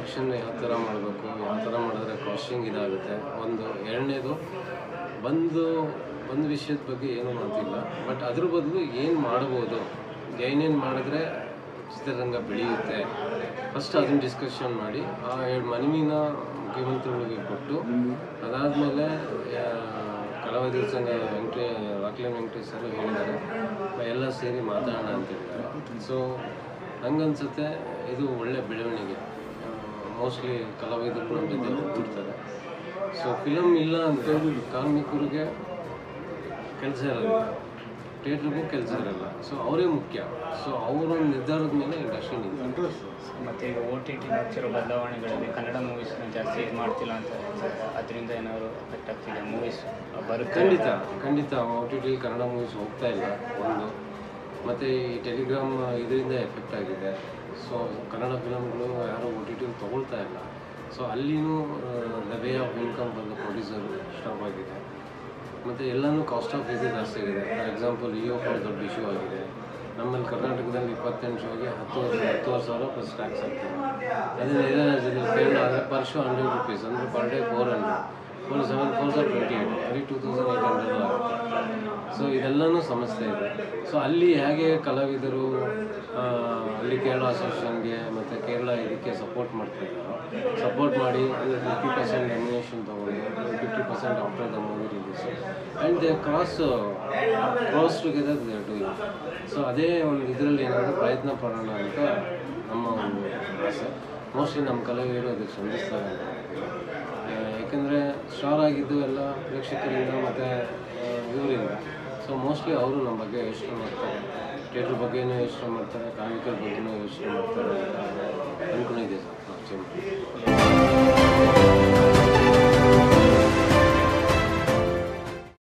Production ಯಾವ ಥರ ಮಾಡಬೇಕು, ಯಾವ ಥರ ಮಾಡಿದ್ರೆ ಕಾಸ್ಟಿಂಗ್ ಇದಾಗುತ್ತೆ. ಎರಡನೇದು ಒಂದು ವಿಷಯದ ಬಗ್ಗೆ ಏನೂ ಮಾತಿಲ್ಲ, ಬಟ್ ಅದ್ರ ಬದಲು ಏನು ಮಾಡ್ಬೋದು, ಏನೇನು ಮಾಡಿದ್ರೆ ಚಿತ್ರರಂಗ ಬೆಳೆಯುತ್ತೆ, ಫಸ್ಟ್ ಅದನ್ನು ಡಿಸ್ಕಷನ್ ಮಾಡಿ ಆ 2 ಮನವಿನ ಮುಖ್ಯಮಂತ್ರಿಗಳಿಗೆ ಕೊಟ್ಟು, ಅದಾದಮೇಲೆ ಕಲಾವಿದರ ಸಂಘ ರಾಕ್ಲೈನ್ ವೆಂಕಟೇಶ್ ಸರ್ ಹೇಳಿದ್ದಾರೆ ಎಲ್ಲ ಸೇರಿ ಮಾತಾಡೋಣ ಅಂತಿದ್ದಾರೆ. ಸೊ ಹಂಗನ್ಸುತ್ತೆ ಇದು ಒಳ್ಳೆ ಬೆಳವಣಿಗೆ. ಮೋಸ್ಟ್ಲಿ ಕಲಾವಿದರು ನಮ್ಮ ಜೊತೆ ಹೋಗ್ತಿರ್ತಾರೆ. ಸೊ ಫಿಲಮ್ ಇಲ್ಲ ಅಂತ ಕಾರ್ಮಿಕರಿಗೆ ಕೆಲಸ ಇರಲ್ಲ, ಥಿಯೇಟ್ರಿಗೂ ಕೆಲಸ ಇರಲ್ಲ. ಸೊ ಅವರೇ ಮುಖ್ಯ. ಸೊ ಅವರ ನಿರ್ಧಾರದ ಮೇಲೆ ಇಂಡಸ್ಟ್ರಿ ನಿಂತು. ಮತ್ತು ಈಗ OTT ಆಗ್ತಿರೋ ಬದಲಾವಣೆಗಳಲ್ಲಿ ಕನ್ನಡ ಮೂವೀಸ್ನ ಜಾಸ್ತಿ ಇದು ಮಾಡ್ತಿಲ್ಲ ಅಂತ ಅದರಿಂದ ಏನಾದರೂ ಎಫೆಕ್ಟ್ ಆಗ್ತಿದೆ ಮೂವೀಸ್ ಬರುತ್ತೆ? ಖಂಡಿತ OTT ಕನ್ನಡ ಮೂವೀಸ್ ಹೋಗ್ತಾ ಇಲ್ಲ ಒಂದು. ಮತ್ತು ಈ ಟೆಲಿಗ್ರಾಮ್ ಇದರಿಂದ ಎಫೆಕ್ಟ್ ಆಗಿದೆ. ಸೊ ಕನ್ನಡ ಫಿಲಮ್ಗಳು ಯಾರೂ OTT ತೊಗೊಳ್ತಾ ಇಲ್ಲ. ಸೊ ಅಲ್ಲಿನೂ ದ ವೇ ಆಫ್ ಇನ್ಕಮ್ ಬಂದು ಪ್ರೊಡ್ಯೂಸರ್ ಸ್ಟಾಪ್ ಆಗಿದೆ. ಮತ್ತು ಎಲ್ಲನೂ ಕಾಸ್ಟ್ ಆಫ್ ಇದು ಜಾಸ್ತಿ ಆಗಿದೆ. ಫಾರ್ ಎಕ್ಸಾಂಪಲ್ ಕೂಡ ದೊಡ್ಡ ಇಶ್ಯೂ ಆಗಿದೆ. ನಮ್ಮಲ್ಲಿ ಕರ್ನಾಟಕದಲ್ಲಿ 28 ಶೋಗೆ 10,000 ಪ್ಲಸ್ ಟ್ಯಾಕ್ಸ್ ಆಗ್ತದೆ. ಅದೇ ಬೇರೆ ರಾಜ್ಯದಲ್ಲಿ ಕೇರಳ ಆದರೆ ಪರ್ ಶೋ 100 ರೂಪೀಸ್, ಅಂದರೆ ಪರ್ ಡೇ 400, 4,728, ಬರೀ 2,800 ಆಗುತ್ತೆ. ಸೊ ಇದೆಲ್ಲನೂ ಸಮಸ್ಯೆ ಇದೆ. ಸೊ ಅಲ್ಲಿ ಹೇಗೆ ಕಲಾವಿದರು ಅಲ್ಲಿ ಕೇರಳ ಅಸೋಸಿಯೇಷನ್ಗೆ ಮತ್ತು ಕೇರಳ ಇದಕ್ಕೆ ಸಪೋರ್ಟ್ ಮಾಡ್ತಾಯಿದ್ದಾರೋ, ಸಪೋರ್ಟ್ ಮಾಡಿ 50% ಡೆಮಿನೇಷನ್ ತೊಗೊಂಡು 50% after the movie release and they cross together they are doing. So ಅದೇ ಒಂದು ಇದರಲ್ಲಿ ಏನಾದರೂ ಪ್ರಯತ್ನ ಪಡೋಣ ಅಂತ ನಮ್ಮ ಒಂದು ಆಸೆ. ಮೋಸ್ಟ್ಲಿ ನಮ್ಮ ಕಲಾವಿದರು ಅದಕ್ಕೆ ಸ್ಪಂದಿಸ್ತಾರೆ. ಯಾಕೆಂದರೆ ಸ್ಟಾರ್ ಆಗಿದ್ದು ಎಲ್ಲ ಪ್ರೇಕ್ಷಕರಿಂದ ಮತ್ತು ಇವರಿಂದ. ಸೊ ಮೋಸ್ಟ್ಲಿ ಅವರು ನಮ್ಮ ಬಗ್ಗೆ ಯೋಚನೆ ಮಾಡ್ತಾರೆ, ಥಿಯೇಟ್ರ್ ಬಗ್ಗೆನೂ ಯೋಚನೆ ಮಾಡ್ತಾರೆ, ಕಾರ್ಮಿಕರ ಬಗ್ಗೆನೂ ಯೋಚನೆ ಮಾಡ್ತಾರೆ ಅಂತ ಅಂದ್ಕೊಂಡಿದ್ದೆ ಸರ್.